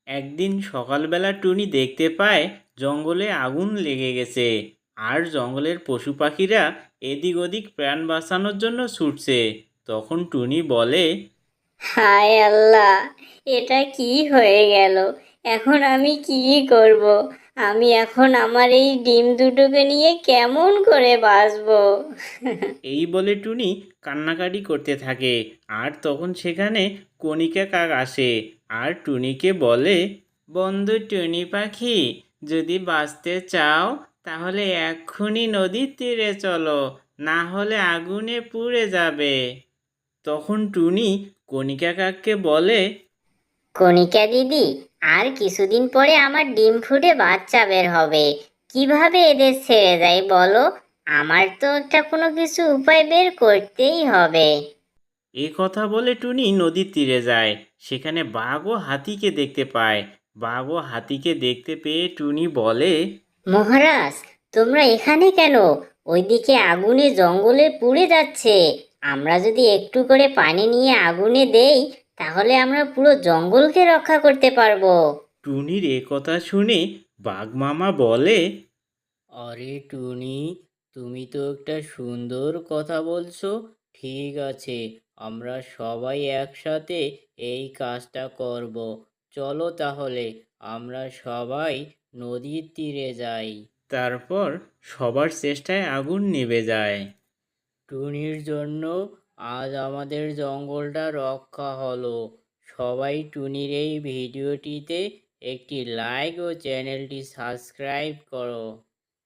একদিন সকালবেলা টুনি দেখতে পায় জঙ্গলে আগুন লেগে গেছে আর জঙ্গলের পশু পাখিরা এদিক ওদিক প্রাণ বাঁচানোর জন্য ছুটছে। তখন টুনি বলে, হায় আল্লাহ, এটা কি হয়ে গেল! এখন আমি কি করব? আমি এখন আমার এই ডিম দুটোকে নিয়ে কেমন করে বাঁচবো? এই বলে টুনি কান্নাকাটি করতে থাকে। আর তখন সেখানে কণিকা কাক আসে আর টুনিকে বলে, বন্ধু টুনি পাখি, যদি বাঁচতে চাও তাহলে এক্ষুনি নদীর তীরে চলো, না হলে আগুনে পুড়ে যাবে। তখন টুনি কণিকা কাককে বলে, কণিকা দিদি, আর কিছুদিন পরে আমার ডিম ফুটে বাচ্চা বের হবে। কিভাবে এদের ছেড়ে যাই বলো? আমার তো একটা কোনো কিছু উপায় বের করতেই হবে। এ কথা বলে টুনি নদীর তীরে যায়। সেখানে বাঘ ও হাতিকে দেখতে পায়। বাঘ ও হাতিকে দেখতে পেয়ে টুনি বলে, মহারাজ, তোমরা এখানে কেন? ওইদিকে আগুনে জঙ্গলে পুড়ে যাচ্ছে। আমরা যদি একটু করে পানি নিয়ে আগুনে দেই, তাহলে আমরা পুরো জঙ্গলকে রক্ষা করতে পারবো। টুনির এ কথা শুনে বাঘ মামা বলে, আরে টুনি, তুমি তো একটা সুন্দর কথা বলছো। ঠিক আছে, আমরা সবাই একসাথে এই কাজটা করব। চলো তাহলে আমরা সবাই নদীর তীরে যাই। তারপর সবার চেষ্টায় আগুন নিভে যায়। টুনির জন্য আজ আমাদের জঙ্গলটা রক্ষা হলো। সবাই টুনির এই ভিডিওটিতে একটি লাইক ও চ্যানেলটি সাবস্ক্রাইব করো।